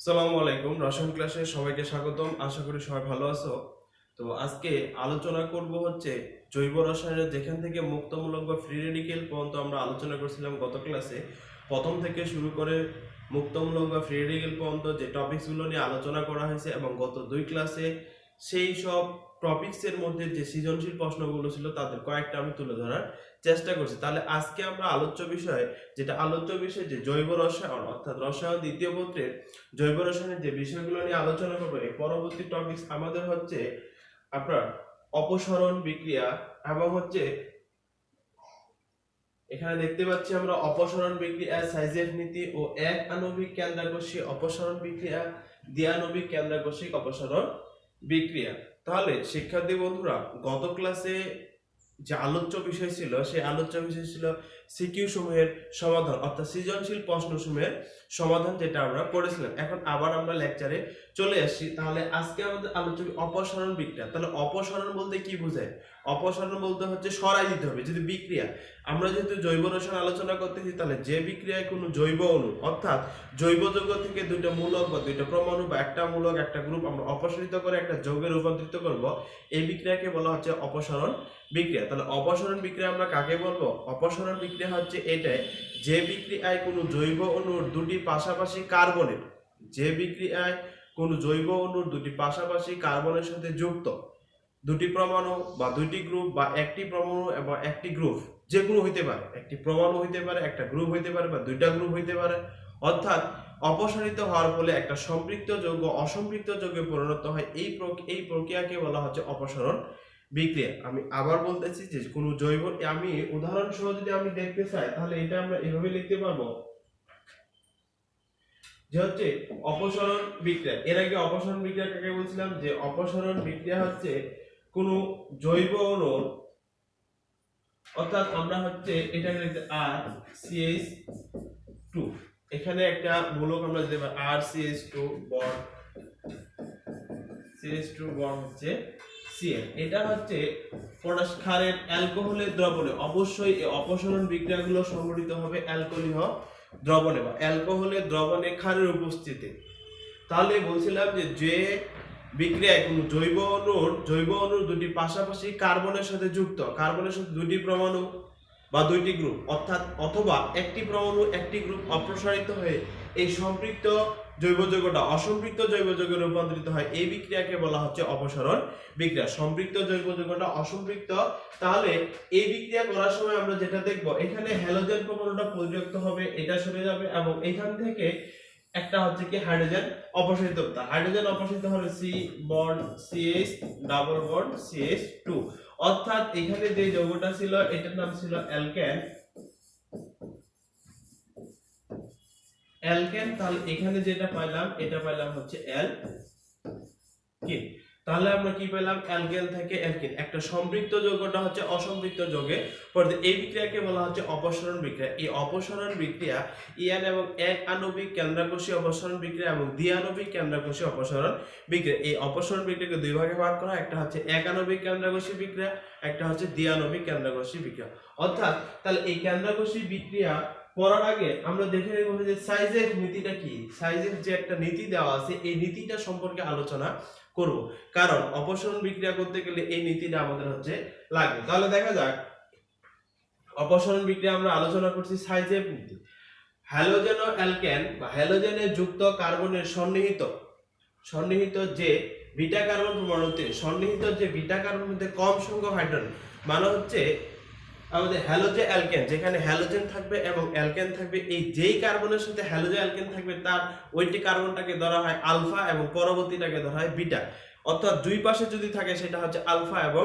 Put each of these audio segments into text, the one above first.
আসসালামু আলাইকুম। রসায়ন ক্লাসে সবাইকে স্বাগতম। আশা করি সবাই ভালো আছো। তো আজকে আলোচনা করব হচ্ছে জৈব রসায়নের যেখান থেকে মুক্তমূলক বা ফ্রি রেডিকেল পর্যন্ত আমরা আলোচনা করছিলাম গত ক্লাসে। প্রথম থেকে শুরু করে মুক্তমূলক বা ফ্রি রেডিকেল পর্যন্ত যে টপিকসগুলো নিয়ে আলোচনা করা হয়েছে এবং গত দুই ক্লাসে সেই সব টপিকসের মধ্যে যে সৃজনশীল প্রশ্নগুলো ছিল তাদের কয়েকটা আমি তুলে ধরার চেষ্টা করছি। তাহলে আজকে আমরা আলোচ্য বিষয় যে জৈব রসায়ন অর্থাৎ রসায়ন দ্বিতীয় পত্রের জৈব রসায়নের যে বিষয়গুলো নিয়ে আলোচনা করবো এই পরবর্তী টপিক আমাদের হচ্ছে আপনার অপসরণ বিক্রিয়া এবং হচ্ছে এখানে দেখতে পাচ্ছি আমরা অপসরণ বিক্রিয়া সাইজের নীতি ও এক আণবিক কেন্দ্রাকর্ষী অপসরণ বিক্রিয়া দ্বিআণবিক কেন্দ্রাকর্ষিক অপসরণ বিক্রিয়া। তাহলে শিক্ষার্থী বন্ধুরা, গত ক্লাসে যে আলোচ্য বিষয় ছিল সেই আলোচ্য বিষয় ছিল সিকিউ সমূহের সমাধান অর্থাৎ সৃজনশীল প্রশ্ন সমূহের সমাধান, যেটা আমরা করেছিলাম। এখন আবার আমরা লেকচারে চলে আসছি। তাহলে আজকে আমাদের আলোচ্য অপসরণ বিক্রিয়া। তাহলে অপসরণ বলতে কি বোঝায়? অপসরণ বলতে হচ্ছে সরাই দিতে হবে। যদি বিক্রিয়া, আমরা যেহেতু জৈব রসায়ন আলোচনা করতেছি, তাহলে যে বিক্রিয়ায় কোনো জৈব অণু অর্থাৎ জৈব যৌগ থেকে দুইটা মূলক বা দুইটা পরমাণু বা একটা মূলক একটা গ্রুপ আমরা অপসারিত করে একটা যৌগে রূপান্তরিত করব, এই বিক্রিয়াকে বলা হচ্ছে অপসরণ বিক্রিয়া। তাহলে অপসরণ বিক্রিয়া আমরা কাকে বলবো? অপসরণ বিক্রিয়া হচ্ছে এটাই যে বিক্রিয়ায় কোনো জৈব অণুর দুটি পাশাপাশি কার্বনের পাশাপাশি কার্বনের সাথে যুক্ত দুটি পরমাণু বা দুইটি গ্রুপ বা একটি পরমাণু এবং একটি গ্রুপ, যে কোনো হইতে পারে, একটি পরমাণু হইতে পারে, একটা গ্রুপ হইতে পারে বা দুইটা গ্রুপ হইতে পারে, অর্থাৎ অপসারিত হওয়ার ফলে একটা সম্পৃক্ত যৌগ অসম্পৃক্ত যৌগে পরিণত হয়। এই প্রক্রিয়াকে বলা হচ্ছে অপসরণ বিক্রিয়া। আমি আবার বলতেছি যে কোনো জৈব, আমি উদাহরণ সহ যদি আমি দেখতে চাই তাহলে এটা আমরা এভাবে লিখতে পারবো যে হচ্ছে অপসরণ বিক্রিয়া। এর আগে অপসরণ বিক্রিয়া কাকে বলছিলাম? যে অপসরণ বিক্রিয়া হচ্ছে কোন জৈব অণুর, অর্থাৎ আমরা হচ্ছে এটা লিখতে RCH2, এখানে একটা মূলক আমরা দিতে পারি RCH2 বন্ড, CH2 বন্ড হচ্ছে Cl। এটা হচ্ছে পটাশ ক্ষারের অ্যালকোহলের দ্রবণে। অবশ্যই এই অপসরণ বিক্রিয়াগুলো সংঘটিত হবে অ্যালকোহলীয় দ্রবণে বা অ্যালকোহলের দ্রবণে ক্ষারের উপস্থিতি। তাহলে বলছিলাম যে বিক্রিয়ায় কোনো জৈব অণুর দুটি পাশাপাশি কার্বনের সাথে যুক্ত, কার্বনের সাথে দুটি পরমাণু বা দুইটি গ্রুপ অর্থাৎ অথবা একটি পরমাণু একটি গ্রুপ অপসারিত হয়ে এই সম্পৃক্ত জৈব যৌগটা অসম্পৃক্ত জৈব যৌগে রূপান্তরিত হয়, এই বিক্রিয়াকে বলা হচ্ছে অপসরণ বিক্রিয়া। সম্পৃক্ত জৈব যৌগটা অসম্পৃক্ত। তাহলে এই বিক্রিয়া করার সময় আমরা যেটা দেখব, এখানে হ্যালোজেন পরমাণুটা পরিত্যক্ত হবে, এটা সরে যাবে এবং এখান থেকে একটা হচ্ছে কি হাইড্রোজেন অপসারিত হবে। হাইড্রোজেন অপসারিত হবে C bond CH double bond CH2, অর্থাৎ এখানে যে যৌগটা ছিল এটার নাম ছিল অ্যালকেন। তাহলে এখানে যেটা পাইলাম এটা পাইলাম হচ্ছে অ্যালকিন। তাহলে আমরা কি পেলাম? অ্যালকেন থেকে অ্যালকিন, একটা সম্পৃক্ত যৌগটা হচ্ছে অসম্পৃক্ত যৌগে পরিণত। এই বিক্রিয়াকে বলা হচ্ছে অপসরণ বিক্রিয়া। এই অপসরণ বিক্রিয়া ইন এবং এক আণবিক কেন্দ্রাকর্ষী অপসরণ বিক্রিয়া এবং দ্বিআণবিক কেন্দ্রাকর্ষী অপসরণ বিক্রিয়া। এই অপসরণ বিক্রিয়াকে দুই ভাগে ভাগ করা হয়, একটা হচ্ছে এক আণবিক কেন্দ্রাকর্ষী বিক্রিয়া, একটা হচ্ছে দ্বিআণবিক কেন্দ্রাকর্ষী বিক্রিয়া। অর্থাৎ তাহলে এই কেন্দ্রাকর্ষী বিক্রিয়া করার আগে আমরা দেখে নেব যে সাইজের নীতিটা কি। সাইজের যে একটা নীতি দেওয়া আছে এই নীতিটা সম্পর্কে আলোচনা করব, কারণ অপসরণ বিক্রিয়া করতে গেলে এই নীতিটা আমাদের হচ্ছে লাগবে। তাহলে দেখা যাক, অপসরণ বিক্রিয়া আমরা আলোচনা করছি সাইজের নীতি। হ্যালোজেন ও অ্যালকেন বা হ্যালোজেনে যুক্ত কার্বনের সন্নিহিত যে বিটা কার্বন পরমাণুতে মধ্যে কম সংখ্যক হাইড্রোজেন, মানে হচ্ছে আমাদের হ্যালোজেন অ্যালকেন, যেখানে হ্যালোজেন থাকবে এবং অ্যালকেন থাকবে, এই যেই কার্বনের সাথে হ্যালোজেন অ্যালকেন থাকবে তার ওইটি কার্বনটাকে ধরা হয় আলফা এবং পরবর্তীটাকে ধরা হয় বিটা। অর্থাৎ দুই পাশে যদি থাকে সেটা হচ্ছে আলফা এবং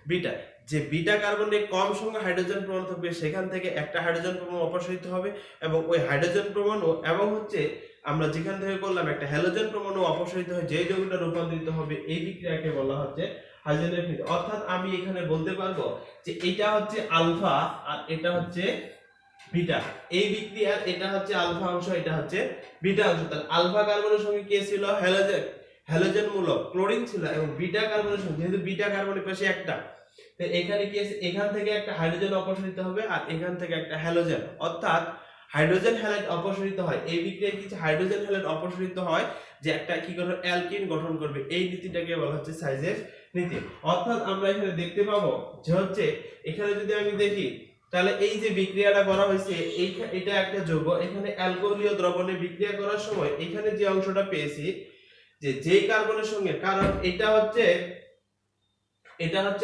বিটা। যে বিটা কার্বনে কম সংখ্যক হাইড্রোজেন পরমাণু থাকবে সেখান থেকে একটা হাইড্রোজেন পরমাণু অপসারিত হবে এবং ওই হাইড্রোজেন পরমাণু এবং হচ্ছে আমরা যেখান থেকে করলাম একটা হ্যালোজেন পরমাণু অপসারিত হয়ে যে যৌগটা রূপান্তরিত হবে, এই বিক্রিয়াকে বলা হচ্ছে হাইড্রোজেন নীতি। অর্থাৎ আমি এখানে বলতে পারবো যে এটা হচ্ছে আলফা আর এটা হচ্ছে বিটা। এই বিক্রিয়ার এটা হচ্ছে আলফা অংশ, এটা হচ্ছে বিটা অংশ। তাহলে আলফা কার্বনের সঙ্গে কে ছিল? হ্যালোজেন মূলক ক্লোরিন ছিল এবং বিটা কার্বনের সঙ্গে, যেহেতু বিটা কার্বনের পাশে একটা, তো এখানে কি আছে? এখান থেকে একটা হাইড্রোজেন অপসারিত হবে আর এখান থেকে একটা হ্যালোজেন, অর্থাৎ হাইড্রোজেন হ্যালাইড অপসারিত হয়, এই বিক্রিয়ায় কিছু হাইড্রোজেন হ্যালাইড অপসারিত হয় যে একটা কি করবে অ্যালকিন গঠন করবে, এই নীতিটাকে বলা হচ্ছে সাইজেস নীতি। অর্থাৎ আমরা এখানে দেখতে পাবো যে হচ্ছে এখানে যদি আমি দেখি তাহলে এই যে বিক্রিয়াটা করা হয়েছে এটা একটা যৌগ, এখানে অ্যালকোহলীয় দ্রবণে বিক্রিয়া করার সময় এখানে যে অংশটা পেয়েছি যে কার্বনের সঙ্গে, কারণ এটা হচ্ছে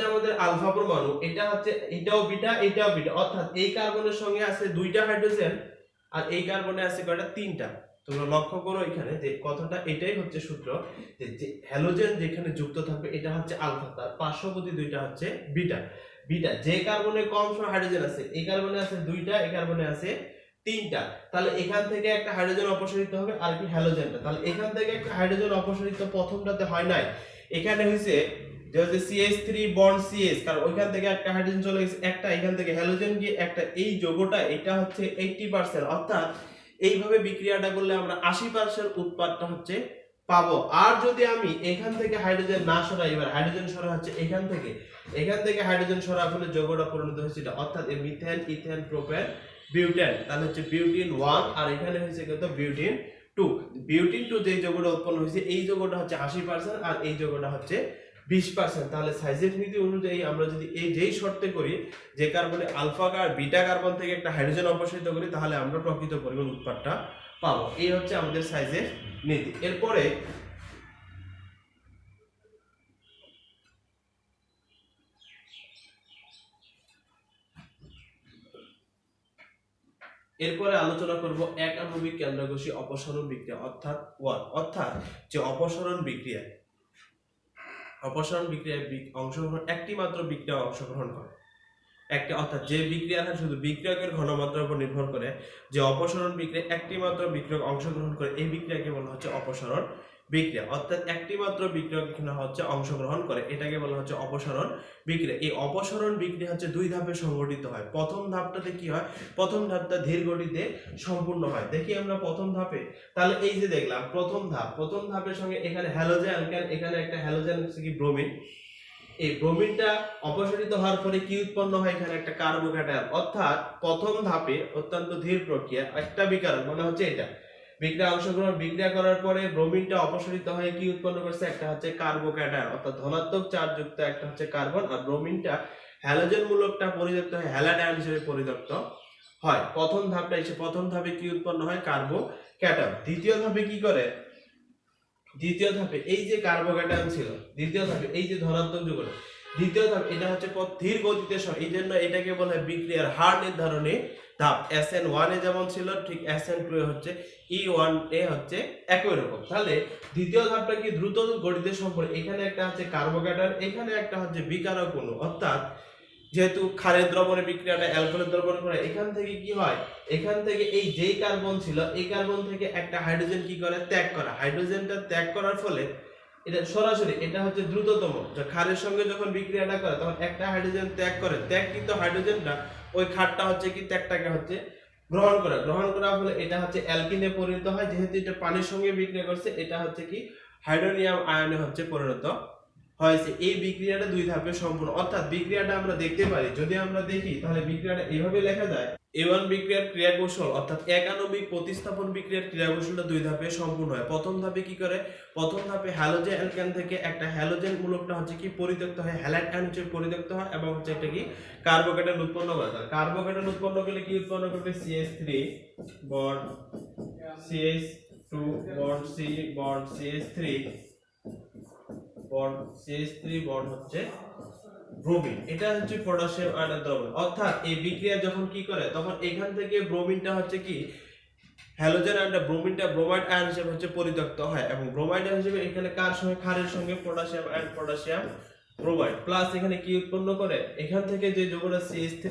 আমাদের আলফা পরমাণু, এটা হচ্ছে এটাও বিটা এটাও বিটা, অর্থাৎ এই কার্বনের সঙ্গে আছে দুইটা হাইড্রোজেন আর এই কার্বনে আছে কয়টা তিনটা। তোমরা লক্ষ্য করো এখানে যে কথাটা এটাই হচ্ছে সূত্র যে হ্যালোজেন যেখানে যুক্ত থাকবে এটা হচ্ছে আলফা, তার পার্শ্ববর্তী দুইটা হচ্ছে বিটা। বিটা যে কার্বনে কম সংখ্যক হাইড্রোজেন আছে, এই কার্বনে আছে দুইটা এই কার্বনে আছে তিনটা, তাহলে এখান থেকে একটা হাইড্রোজেন অপসারিত হবে আর কি হ্যালোজেনটা, তাহলে এখান থেকে একটা হাইড্রোজেন অপসারিত প্রথমটাতে হয় নাই, এখানে হইছে যে হচ্ছে CH3 বন্ড CH, কারণ ওইখান থেকে একটা হাইড্রোজেন চলে গেছে একটা, এখান থেকে হ্যালোজেন গিয়ে একটা, এই যৌগটা এটা হচ্ছে 80%, অর্থাৎ এইভাবে বিক্রিয়াটা করলে আমরা 80% উৎপাদটা হচ্ছে পাবো। আর যদি আমি এখান থেকে হাইড্রোজেন না সরাই, এবার হাইড্রোজেন সরা হচ্ছে এখান থেকে হাইড্রোজেন সরা ফলে যৌগটা পরিণত হচ্ছে এটা, অর্থাৎ এই মিথেন ইথেন প্রোপেন বিউটেন, তাহলে হচ্ছে বিউটিন 1 আর এখানে হচ্ছে কত বিউটিন 2। বিউটিন 2 যে যৌগটা উৎপন্ন হয়েছে এই যৌগটা হচ্ছে 80% আর এই যৌগটা হচ্ছে 20%। তাহলে সাইজের নীতি অনুযায়ী আমরা যদি এই যেই শর্তে করি যে কার্বনে আলফা আর বিটা কার্বন থেকে একটা হাইড্রোজেন অপসারিত করি তাহলে আমরা প্রকৃত পরিমাণ উৎপাদটা পাবো। এই হচ্ছে আমাদের সাইজের নীতি। এরপরে আলোচনা করব এক আণবিক কেন্দ্রকোষী অপসারণ বিক্রিয়া অর্থাৎ যে অপসারণ বিক্রিয়ায় অংশগ্রহণ একটি মাত্র বিক্রিয়া অংশগ্রহণ করে একটা, অর্থাৎ যে বিক্রিয়াটা শুধু বিক্রিয়কের ঘনমাত্রার উপর নির্ভর করে, যে অপসারণ বিক্রিয়া একটি মাত্র বিক্রিয়ক অংশগ্রহণ করে এই বিক্রিয়াকে বলা হচ্ছে অপসারণ বিক্রিয়া, অর্থাৎ একটি মাত্র বিক্রিয়ক এখানে হচ্ছে অংশগ্রহণ করে এটাকে বলা হচ্ছে অপসারণ বিক্রিয়া। এই অপসারণ বিক্রিয়া হচ্ছে দুই ধাপে সংঘটিত হয়। প্রথম ধাপটাতে কি হয়, প্রথম ধাপটা ধীর গতিতে সম্পূর্ণ হয়। দেখি আমরা প্রথম ধাপে, তাহলে এই যে দেখলাম প্রথম ধাপের সঙ্গে এখানে হ্যালোজেন অ্যালকেন, এখানে একটা হ্যালোজেন হচ্ছে কি ব্রোমিন, এই ব্রোমিনটা অপসারিত হওয়ার পরে কি উৎপন্ন হয়, এখানে একটা কার্বোক্যাটায়ন, অর্থাৎ প্রথম ধাপে অত্যন্ত ধীর প্রক্রিয়া একটা বিকারক মানে হচ্ছে এটা বিক্রিয়া করার পরে ব্রোমিনটা অপসারিত হয়ে কি উৎপন্ন করছে, একটা হচ্ছে কার্বোক্যাটায়ন, অর্থাৎ ধনাত্মক চার্জ যুক্ত একটা হচ্ছে কার্বন, আর ব্রোমিনটা হ্যালোজেন মূলকটা পরিত্যক্ত হয়ে হ্যালাডায়ন হিসেবে পরিত্যক্ত হয়। প্রথম ধাপে কি উৎপন্ন হয়, কার্বোক্যাটায়ন। দ্বিতীয় ধাপে এই যে কার্বোক্যাটায়ন ছিল, দ্বিতীয় ধাপে এই যে ধনাত্মক যৌগটা, দ্বিতীয় ধাপ এটা হচ্ছে ধীর গতিতে, এই জন্য এটাকে বলা হয় বিক্রিয়ার হার নির্ধারণী ধাপ। SN1 এ যেমন ছিল ঠিক SN2 এ হচ্ছে E1 এ হচ্ছে একই রকম। তাহলে দ্বিতীয় ধাপটা কি দ্রুত গতিতে সম্পন্ন, এখানে একটা হচ্ছে কার্বোক্যাটায়ন, এখানে একটা হচ্ছে বিকারক অণু, অর্থাৎ যেহেতু ক্ষারের দ্রবণে বিক্রিয়াটা অ্যালকোহলের দ্রবণে করে, এখান থেকে কি হয়, এখান থেকে এই যেই কার্বন ছিল এই কার্বন থেকে একটা হাইড্রোজেন কি করে ত্যাগ করা, হাইড্রোজেনটা ত্যাগ করার ফলে এটা সরাসরি এটা হচ্ছে দ্রুততম, যে ক্ষারের সঙ্গে যখন বিক্রিয়াটা করে তখন একটা হাইড্রোজেন ত্যাগ করে, কিন্তু হাইড্রোজেনটা ওই ক্ষারটা হচ্ছে কি ত্যাগটাকে হচ্ছে গ্রহণ করার ফলে এটা হচ্ছে অ্যালকিনে পরিণত হয়। যেহেতু এটা পানির সঙ্গে বিক্রিয়া করছে এটা হচ্ছে কি হাইড্রোনিয়াম আয়নে হচ্ছে পরিণত হয়েছে। এই বিক্রিয়াটা দুই ধাপে সম্পূর্ণ, অর্থাৎ বিক্রিয়াটা আমরা দেখতে পারি, যদি আমরা দেখি তাহলে বিক্রিয়াটা এইভাবে লেখা যায়। A1 বিক্রিয়ার ক্রিয়াকৌশল অর্থাৎ এক আণবিক প্রতিস্থাপন বিক্রিয়ার ক্রিয়াকৌশলটা দুই ধাপে সম্পূর্ণ হয়। প্রথম ধাপে কি করে, প্রথম ধাপে হ্যালোজেন অ্যালকেন থেকে একটা হ্যালোজেন মূলকটা হচ্ছে কি পরিত্যক্ত হয়, হ্যালাইড আয়ন হিসেবে পরিত্যক্ত হয় এবং হচ্ছে একটা কি কার্বোক্যাটায়ন উৎপন্ন করে। কার্বোক্যাটায়ন উৎপন্ন করলে কি উৎপন্ন করবে, CH3 bond CH2 bond C bond CH3 bond CH3 bond হচ্ছে ব্রোমিন, এটা হচ্ছে পটাশিয়াম আয়নের দ্রবণ। অর্থাৎ এই বিক্রিয়া যখন কি করে তখন এখান থেকে ব্রোমিনটা হচ্ছে কি হ্যালোজেন আয়নটা ব্রোমিনটা ব্রোমাইড আয়ন হিসেবে হচ্ছে পরিত্যক্ত হয় এবং ব্রোমাইড আয়ন হিসেবে এখানে কার সঙ্গে, ক্ষারের সঙ্গে potassium ion, potassium bromide plus এখানে কি উৎপন্ন করে, এখান থেকে যে যৌগটা CH3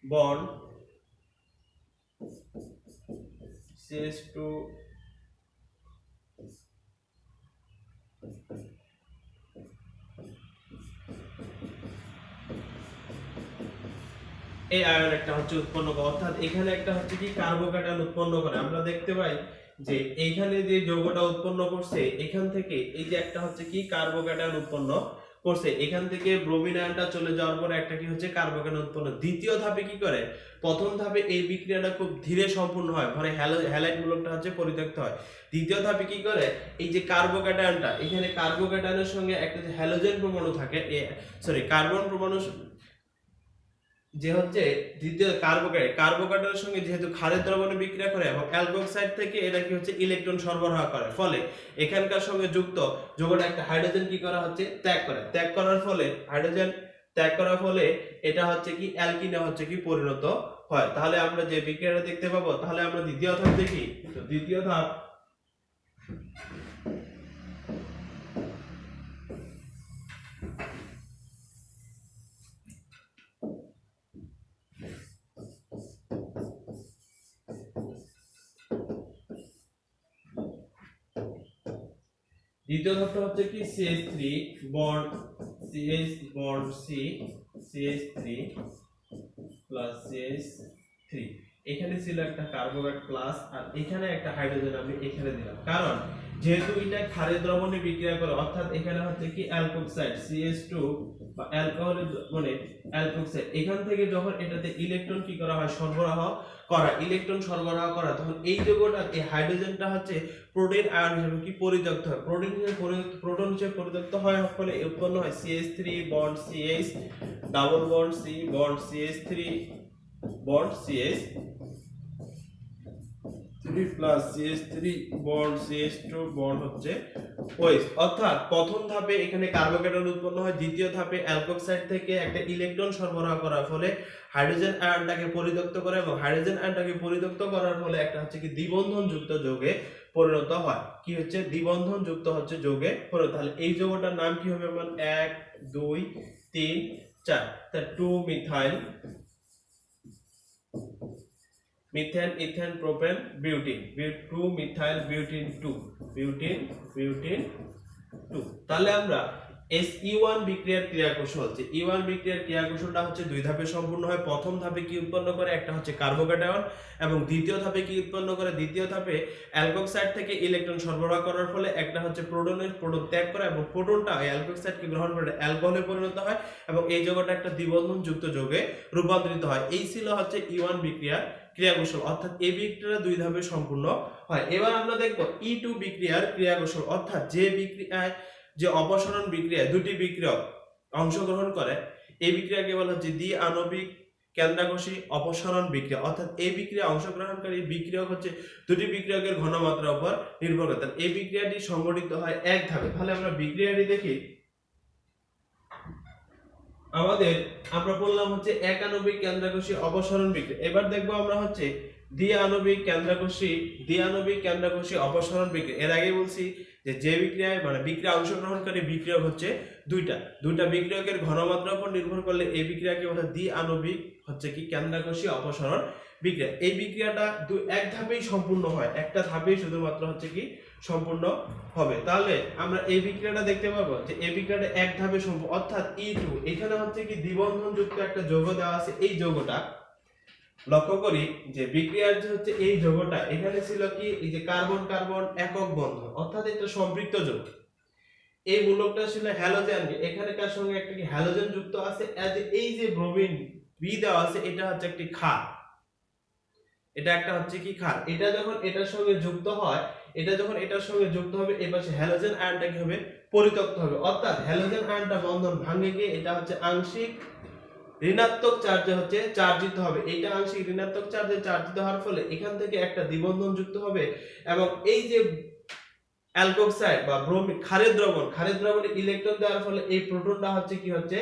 বন্ড CH2 এই আয়ন একটা হচ্ছে উৎপন্ন করে, অর্থাৎ এখানে একটা হচ্ছে কি কার্বোক্যাটায়ন উৎপন্ন করে। আমরা দেখতে পাই যে এইখানে যে যৌগটা উৎপন্ন করছে এখান থেকে এই যে একটা হচ্ছে কি কার্বোক্যাটায়ন উৎপন্ন করছে, এখান থেকে ব্রোমিন আয়নটা চলে যাওয়ার পরে একটা কি হচ্ছে কার্বোকেট উৎপন্ন। দ্বিতীয় ধাপে কি করে, প্রথম ধাপে এই বিক্রিয়াটা খুব ধীরে সম্পূর্ণ হয়, মানে হ্যালাইড মূলকটা হচ্ছে পরিত্যক্ত হয়। দ্বিতীয় ধাপে কি করে, এই যে কার্বোক্যাটায়নটা, এখানে কার্বোক্যাটায়নের সঙ্গে একটা যে হ্যালোজেন পরমাণু থাকে, কার্বন পরমাণু যে হচ্ছে দ্বিতীয় কার্বোক্যাটায়নের সঙ্গে যেহেতু ক্ষারের দ্রবণে বিক্রিয়া করে এবং অ্যালকোক্সাইড থেকে এটা কি হচ্ছে ইলেকট্রন সরবরাহ করে, ফলে এখানকার সঙ্গে যুক্ত যৌগটা একটা হাইড্রোজেন কি করা হচ্ছে ত্যাগ করার ফলে হাইড্রোজেন ত্যাগ করার ফলে এটা হচ্ছে কি অ্যালকিনে হচ্ছে কি পরিণত হয়। তাহলে আমরা যে বিক্রিয়াটা দেখতে পাবো, তাহলে আমরা দ্বিতীয় ধাপ দেখি। তো দ্বিতীয় ধাপ দ্বিতীয় ধাপটা হচ্ছে কি CH3 bond CH bond C CH3 plus CH3, এখানে ছিল একটা কার্বোকেট প্লাস আর এখানে একটা হাইড্রোজেন আমি এখানে দিলাম, কারণ যেহেতু এটা ক্ষারের দ্রবণে বিক্রিয়া করে, অর্থাৎ এখানে হচ্ছে কি অ্যালকোক্সাইড CH2 বা অ্যালকোহলের মানে অ্যালকোক্সাইড, এখান থেকে যখন এটাতে ইলেকট্রন কি করা হয় ইলেকট্রন সরবরাহ করা, তখন এই যৌগটা এই হাইড্রোজেনটা হচ্ছে প্রোটিন আয়ন হিসেবে কি পরিত্যক্ত হয়, প্রোটন হিসেবে পরিত্যক্ত হয়, ফলে উৎপন্ন হয় CH3 bond CH double bond C bond CH3 bond CH3 plus CH3 bond CH2 bond হচ্ছে OH। অর্থাৎ প্রথম ধাপে এখানে কার্বোক্যাটায়ন উৎপন্ন হয়, দ্বিতীয় ধাপে অ্যালকোক্সাইড থেকে একটা ইলেকট্রন সরবরাহ করার ফলে হাইড্রোজেন আয়নটাকে পরিত্যক্ত করে এবং হাইড্রোজেন আয়নটাকে পরিত্যক্ত করার ফলে একটা হচ্ছে কি দ্বিবন্ধন যুক্ত যৌগে পরিণত হয়, কি হচ্ছে দ্বিবন্ধন যুক্ত হচ্ছে যৌগে পরিণত। তাহলে এই যৌগটার নাম কি হবে, মানে 1 2 3 4, তা 2 methyl methane ethane propane butene 2 methyl butene 2 তাহলে আমরা SE1 বিক্রিয়ার ক্রিয়াকৌশল, যে E1 বিক্রিয়ার ক্রিয়াকৌশলটা হচ্ছে দুই ধাপে সম্পূর্ণ হয়। প্রথম ধাপে কি উৎপন্ন করে, একটা হচ্ছে কার্বোক্যাটায়ন, এবং দ্বিতীয় ধাপে কি উৎপন্ন করে, দ্বিতীয় ধাপে অ্যালকোক্সাইড থেকে ইলেকট্রন সরবরাহ করার ফলে একটা হচ্ছে প্রোটন ত্যাগ করে এবং প্রোটনটা অ্যালকোক্সাইডকে গ্রহণ করে অ্যালকোহলে পরিণত হয় এবং এই যৌগটা একটা দ্বিবন্ধন যুক্ত যৌগে রূপান্তরিত হয়। এই ছিল হচ্ছে E1 বিক্রিয়ার ক্রিয়াকৌশল, অর্থাৎ এই বিক্রিয়া দুই ধাপে সম্পূর্ণ হয়। এবার আমরা দেখব E2 বিক্রিয়ার ক্রিয়াকৌশল, অর্থাৎ যে বিক্রিয়ায় যে অপসারণ বিক্রিয়ায় দুটি বিক্রিয়ক অংশগ্রহণ করে, এই বিক্রিয়াকে বলা হচ্ছে দ্বি আণবিক কেন্দ্রাকোষী অপসারণ বিক্রিয়া। অর্থাৎ এই বিক্রিয়া অংশগ্রহণকারী বিক্রিয়ক হচ্ছে দুটি বিক্রিয়কের ঘনমাত্রার উপর নির্ভর করে। এই বিক্রিয়াটি সংঘটিত হয় এক ধাপে। তাহলে আমরা বিক্রিয়াটি দেখি। আমরা বললাম হচ্ছে এক আণবিক কেন্দ্রাকোষী অপসারণ বিক্রিয়া। এবার দেখবো আমরা হচ্ছে দ্বি আণবিক কেন্দ্রাকোষী অপসারণ বিক্রিয়া। এর আগে বলছি যে বিক্রিয়ায় মানে বিক্রিয়া অংশগ্রহণকারী বিক্রিয়ক হচ্ছে দুইটা বিক্রিয়কের ঘনমাত্রার উপর নির্ভর করলে এই বিক্রিয়াকে বলা হয় দ্বি আণবিক হচ্ছে কি কেন্দ্রাকোষী অপসারণ বিক্রিয়া। এই বিক্রিয়াটা এক ধাপেই সম্পূর্ণ হয়, একটা ধাপেই শুধুমাত্র হচ্ছে কি সম্পূর্ণ হবে। তাহলে আমরা এই বিক্রিয়াটা দেখতে পাবো যে এই বিক্রিয়াটা এক ধাপে সম্পূর্ণ, অর্থাৎ E2 এখানে হচ্ছে কি দ্বিবন্ধন যুক্ত একটা যৌগ দেওয়া আছে। এই যৌগটা লক্ষ্য করি যে বিক্রিয়ার যে হচ্ছে এই যৌগটা এখানে ছিল কি এই যে কার্বন কার্বন একক বন্ধন, অর্থাৎ এটা সম্পৃক্ত যৌগ। এই মূলকটা ছিল হ্যালোজেন, এখানকার সঙ্গে একটা কি হ্যালোজেন যুক্ত আছে। এই যে ব্রোমিন বি দেওয়া আছে, এটা হচ্ছে একটি ক্ষার, এটা একটা হচ্ছে কি ক্ষার। এটা যখন এটার সঙ্গে যুক্ত হয়, এই পাশে হ্যালোজেন আয়নটা কি হবে, পরিত্যক্ত হবে। অর্থাৎ হ্যালোজেন আয়নটা বন্ধন ভাঙে গিয়ে এটা হচ্ছে আংশিক ঋণাত্মক চার্জে হচ্ছে চার্জিত হবে। এটা আংশিক ঋণাত্মক চার্জে চার্জিত হওয়ার ফলে এখান থেকে একটা দ্বিবন্ধন যুক্ত হবে এবং এই যে অ্যালকোক্সাইড বা ব্রোমিন ক্ষারের দ্রবণে ইলেকট্রন দেওয়ার ফলে এই প্রোটনটা হচ্ছে কি হচ্ছে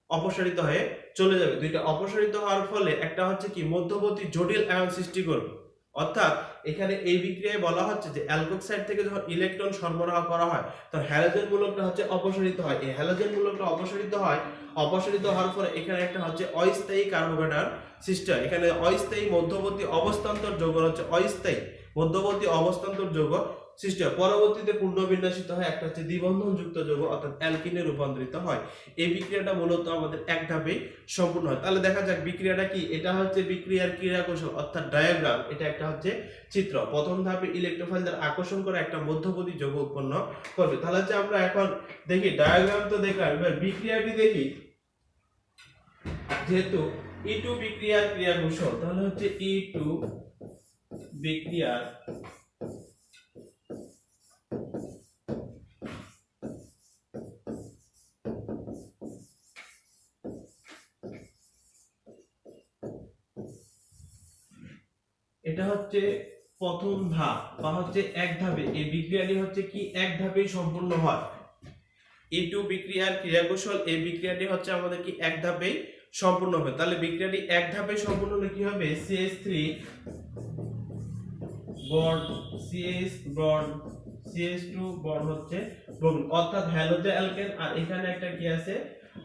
অপসারিত হয়ে চলে যাবে। দুইটা অপসারিত হওয়ার ফলে একটা হচ্ছে কি মধ্যবর্তী জটিল আয়ন সৃষ্টি করবে। অর্থাৎ এখানে এই বিক্রিয়ায় বলা হচ্ছে যে অ্যালকোক্সাইড থেকে যখন ইলেকট্রন সরবরাহ করা হয় তখন হ্যালোজেন মূলকটা হচ্ছে অপসারিত হয়। এই হ্যালোজেন মূলকটা অপসারিত হওয়ার পরে এখানে একটা হচ্ছে অস্থায়ী কার্বোক্যাটায়ন সৃষ্টি হয়। এখানে অস্থায়ী মধ্যবর্তী অবস্থান্তর যৌগ হচ্ছে অস্থায়ী মধ্যবর্তী অবস্থান্তর যৌগ সৃষ্টি হয়, পরবর্তীতে পুনর্বিন্যাসিত হয় একটা হচ্ছে দ্বিবন্ধন যুক্ত যৌগ অর্থাৎ অ্যালকিনে রূপান্তরিত হয়। এই বিক্রিয়াটা মূলত আমাদের এক ধাপে সম্পূর্ণ হয়। তাহলে দেখা যাক বিক্রিয়াটা কি। এটা হচ্ছে বিক্রিয়ার ক্রিয়া কৌশল অর্থাৎ ডায়াগ্রাম। এটা একটা হচ্ছে চিত্র। প্রথম ধাপে ইলেকট্রোফাইল দ্বারা আকর্ষণ করে একটা মধ্যবর্তী যৌগ উৎপন্ন করবে। তাহলে হচ্ছে আমরা এখন দেখি ডায়াগ্রাম তো দেখলাম, এবার বিক্রিয়াটি দেখি। যেহেতু E2 বিক্রিয়ার ক্রিয়া কৌশল, তাহলে হচ্ছে E2 বিক্রিয়ার এটা হচ্ছে প্রথম ধাপ বা হচ্ছে এক ধাপে। এই বিক্রিয়াটি হচ্ছে কি এক ধাপেই সম্পূর্ণ হয়। E2 বিক্রিয়ার ক্রিয়া কৌশল, এই বিক্রিয়াটি হচ্ছে আমাদের কি এক ধাপেই সম্পূর্ণ হবে। তাহলে বিক্রিয়াটি এক ধাপে সম্পূর্ণ হলে কি হবে, CH3 bond CH bond CH2 bond হচ্ছে ব্রোমিন, অর্থাৎ হ্যালোজেন অ্যালকেন, আর এখানে একটা কি আছে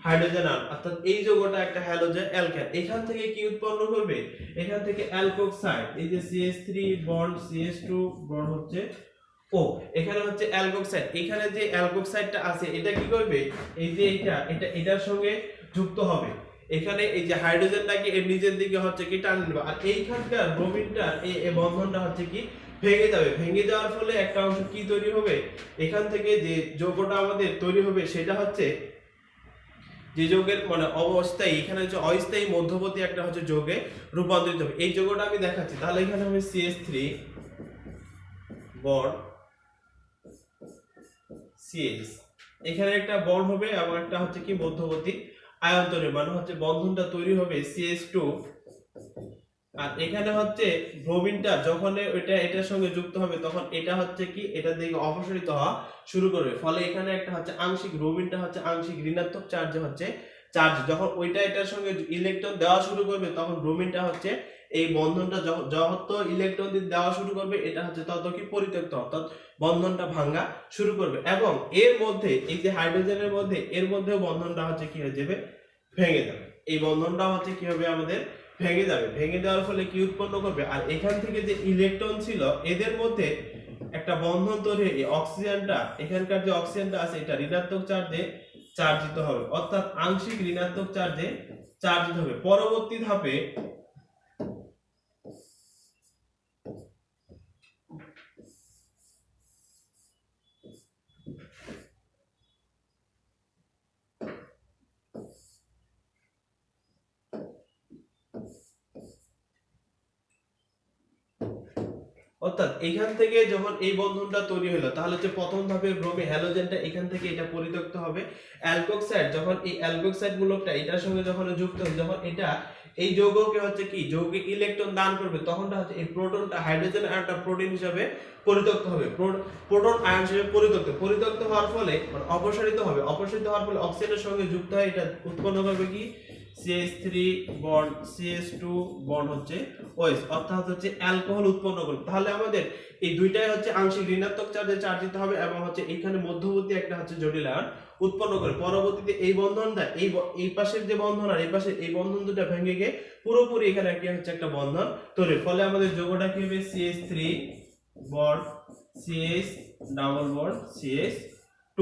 হাইড্রোজেন আয়ন, অর্থাৎ এই যৌগটা একটা হ্যালোজেন অ্যালকেন। এখান থেকে কি উৎপন্ন করবে, এখান থেকে অ্যালকোক্সাইড, এই যে CH3 বন্ড CH2 বন্ড হচ্ছে ও, এখানে হচ্ছে অ্যালকোক্সাইড। এখানে যে অ্যালকোক্সাইডটা আছে এটা কি করবে, এই যে এটার সঙ্গে যুক্ত হবে। এখানে এই যে হাইড্রোজেনটাকে এর নিচের দিকে হচ্ছে কি টান নেবে, আর এইখানকার ব্রোমিনটা এই বন্ধনটা হচ্ছে কি ভেঙে যাবে। ভেঙে যাওয়ার ফলে একটা অংশ কি তৈরি হবে, এখান থেকে যে যৌগটা আমাদের তৈরি হবে সেটা হচ্ছে যে যৌগের মানে অবস্থায়, এখানে হচ্ছে অস্থায়ী মধ্যবর্তী একটা হচ্ছে যৌগে রূপান্তরিত হবে। এই যৌগটা আমি দেখাচ্ছি। তাহলে এখানে হবে CH3 বন্ড CH, এখানে একটা বন্ড হবে এবং একটা হচ্ছে কি মধ্যবর্তী আয়ন তৈরি, মানে হচ্ছে বন্ধনটা তৈরি হবে CH2, আর এখানে হচ্ছে ব্রোমিনটা যখন এটার সঙ্গে যুক্ত হবে তখন এটা হচ্ছে কি এটার দিকে অপসারিত হওয়া শুরু করবে। ফলে এখানে একটা হচ্ছে আংশিক, ব্রোমিনটা হচ্ছে আংশিক ঋণাত্মক চার্জে হচ্ছে চার্জ, যখন ওইটা এটার সঙ্গে ইলেকট্রন দেওয়া শুরু করবে তখন ব্রোমিনটা হচ্ছে এই বন্ধনটা যত ইলেকট্রন দেওয়া শুরু করবে এটা হচ্ছে তত কি পরিত্যক্ত, অর্থাৎ বন্ধনটা ভাঙা শুরু করবে। এবং এর মধ্যে এই যে হাইড্রোজেনের মধ্যে এর মধ্যেও বন্ধনটা হচ্ছে কি হয়ে যাবে, ভেঙে যাবে। এই বন্ধনটা হচ্ছে কি হবে আমাদের ভেঙে যাবে। ভেঙে দেওয়ার ফলে কি উৎপন্ন করবে, আর এখান থেকে যে ইলেকট্রন ছিল এদের মধ্যে একটা বন্ধন তৈরি হয়ে অক্সিজেনটা, এখানকার যে অক্সিজেনটা আছে এটা ঋণাত্মক চার্জে চার্জিত হবে, অর্থাৎ আংশিক ঋণাত্মক চার্জে চার্জিত হবে। পরবর্তী ধাপে অর্থাৎ এখান থেকে যখন এই বন্ধনটা তৈরি হলো তাহলে হচ্ছে প্রথম ধাপে ব্রোমিন হ্যালোজেনটা এখান থেকে এটা পরিত্যক্ত হবে। অ্যালকোক্সাইড যখন এই অ্যালকোক্সাইড মূলকটা এটার সঙ্গে যখন যুক্ত হবে, যখন এটা এই যৌগকে হচ্ছে কি যৌগে ইলেকট্রন দান করবে তখনটা হচ্ছে এই প্রোটনটা হাইড্রোজেন আয়নটা প্রোটিন হিসাবে পরিত্যক্ত হবে। প্রোটন আয়ন হিসেবে পরিত্যক্ত হওয়ার ফলে মানে অপসারিত হবে। অপসারিত হওয়ার ফলে অক্সিজেনের সঙ্গে যুক্ত হয় এটা উৎপন্ন করবে কি CH3 বন্ড CH2 বন্ড হচ্ছে OH, অর্থাৎ হচ্ছে অ্যালকোহল উৎপন্ন করবে। তাহলে আমাদের এই দুইটাই হচ্ছে আংশিক ঋণাত্মক চার্জে চার্জিত হবে এবং হচ্ছে এখানে মধ্যবর্তী একটা হচ্ছে জটিল আয়ন উৎপন্ন করে। পরবর্তীতে এই বন্ধনটা এই পাশের যে বন্ধন আর এই পাশের এই বন্ধন দুটো ভেঙে গিয়ে পুরোপুরি এখানে কি হচ্ছে একটা বন্ধন তৈরি। ফলে আমাদের যৌগটা কি হবে CH3 bond CH double bond CH2,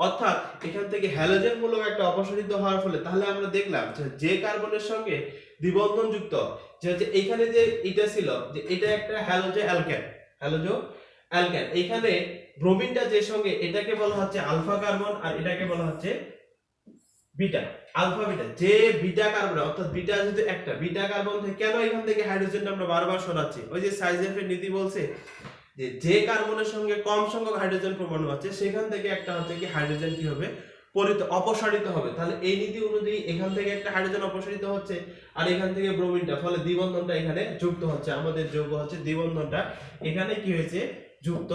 অর্থাৎ এখান থেকে হ্যালোজেন মূলক একটা অপসারিত হওয়ার ফলে তাহলে আমরা দেখলাম যে কার্বনের সঙ্গে দ্বিবন্ধন যুক্ত যে হচ্ছে এখানে যে এটা ছিল যে এটা একটা হ্যালোজেন অ্যালকেন, এখানে ব্রোমিনটা যে সঙ্গে এটাকে বলা হচ্ছে আলফা কার্বন আর এটাকে বলা হচ্ছে বিটা, আলফা বিটা। যে বিটা কার্বন অর্থাৎ বিটা যেহেতু একটা বিটা কার্বন থেকে কেন এখান থেকে হাইড্রোজেনটা আমরা বারবার সরাচ্ছি, ওই যে সাইজেফের নীতি বলছে যে কার্বনের সঙ্গে কম সংখ্যক হাইড্রোজেন পরমাণু আছে সেখান থেকে একটা হচ্ছে কি হাইড্রোজেন কি হবে অপসারিত হবে। তাহলে এই নীতি অনুযায়ী এখান থেকে একটা হাইড্রোজেন অপসারিত হচ্ছে আর এখান থেকে ব্রোমিনটা, ফলে দ্বিবন্ধনটা এখানে যুক্ত হচ্ছে। আমাদের যৌগ হচ্ছে দ্বিবন্ধনটা এখানে কি হয়েছে যুক্ত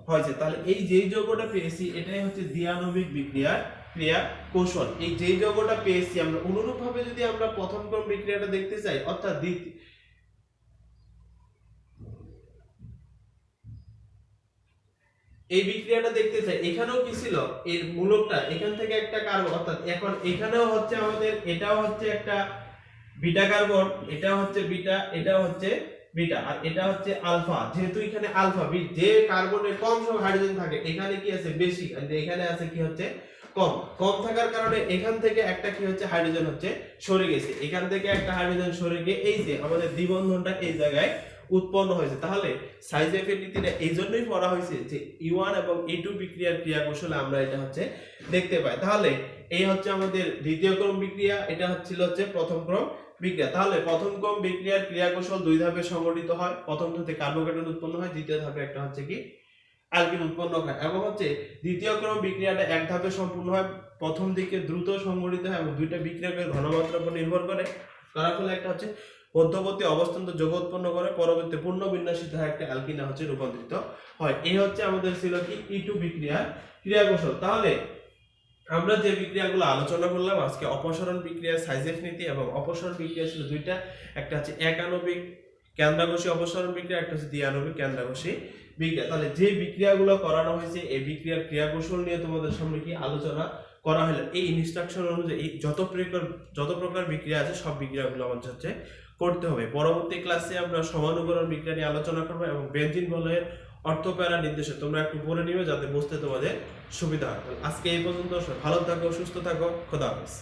হয়েছে। তাহলে এই যেই যৌগটা পেয়েছি এটাই হচ্ছে দ্বিআণবিক বিক্রিয়ার ক্রিয়া কৌশল। এই যেই যৌগটা পেয়েছি আমরা অনুরূপভাবে যদি আমরা প্রথম ক্রম বিক্রিয়াটা দেখতে চাই, অর্থাৎ এই বিক্রিয়াটা দেখতে চাই, এখানেও কি ছিল এর মূলকটা এখান থেকে একটা কার্বন, অর্থাৎ এখন এখানেও হচ্ছে আমাদের এটাও হচ্ছে একটা বিটা কার্বন, এটাও হচ্ছে বিটা, এটাও হচ্ছে বিটা, আর এটা হচ্ছে আলফা। যেহেতু এখানে আলফা যে কার্বনের কম সংখ্যক হাইড্রোজেন থাকে এখানে কি আছে বেশি, আর এখানে আছে কি হচ্ছে কম। কম থাকার কারণে এখান থেকে একটা কি হচ্ছে হাইড্রোজেন হচ্ছে সরে গেছে, এখান থেকে একটা হাইড্রোজেন সরে গিয়ে এই যে আমাদের দ্বিবন্ধনটা এই জায়গায় উৎপন্ন হয়েছে। তাহলে সাইজেফের নীতিটা এই জন্যই পড়া হয়েছে যে E1 এবং E2 বিক্রিয়ার ক্রিয়া কৌশলে আমরা এটা হচ্ছে দেখতে পাই। তাহলে এই হচ্ছে আমাদের দ্বিতীয় ক্রম বিক্রিয়া, এটা হচ্ছে প্রথম ক্রম বিক্রিয়া। তাহলে প্রথম ক্রম বিক্রিয়ার ক্রিয়া কৌশল দুই ধাপে সংঘটিত হয়। প্রথম ধাপে কার্বোকেটন উৎপন্ন হয়, দ্বিতীয় ধাপে একটা হচ্ছে কি অ্যালকিন উৎপন্ন হয়। এবং হচ্ছে দ্বিতীয় ক্রম বিক্রিয়াটা এক ধাপে সম্পূর্ণ হয়, প্রথম দিকে দ্রুত সংঘটিত হয় এবং দুইটা বিক্রিয়কের ঘনমাত্রার উপর নির্ভর করে, তার ফলে একটা হচ্ছে মধ্যবর্তী অবস্থান্ত যৌগ উৎপন্ন করে, পরবর্তী পূর্ণ বিন্যাসিত হয় একটা অ্যালকিনে হচ্ছে রূপান্তরিত হয়। এই হচ্ছে আমাদের ছিল কি E2 বিক্রিয়ার ক্রিয়া কৌশল। তাহলে আমরা যে বিক্রিয়াগুলো আলোচনা করলাম আজকে, অপসারণ বিক্রিয়া, সাইজেফ নীতি এবং অপসারণ বিক্রিয়া ছিল দুইটা, একটা হচ্ছে একাণবিক কেন্দ্রাকোষী অপসারণ বিক্রিয়া, একটা হচ্ছে দ্বিআণবিক কেন্দ্রাকোষী বিক্রিয়া। তাহলে যে বিক্রিয়াগুলো করানো হয়েছে এই বিক্রিয়ার ক্রিয়া কৌশল নিয়ে তোমাদের সামনে কি আলোচনা করা হলো। এই ইনস্ট্রাকশন অনুযায়ী যত প্রকার বিক্রিয়া আছে সব বিক্রিয়াগুলো আমাদের হচ্ছে করতে হবে। পরবর্তী ক্লাসে আমরা সমানুকরণ বিক্রিয়া নিয়ে আলোচনা করবো এবং বেঞ্জিন বলয়ের অর্থ প্যারা নির্দেশক তোমরা একটু পড়ে নিবে যাতে বুঝতে তোমাদের সুবিধা হয়। আজকে এই পর্যন্ত, ভালো থাকো, সুস্থ থাকো, খোদা হাফেজ।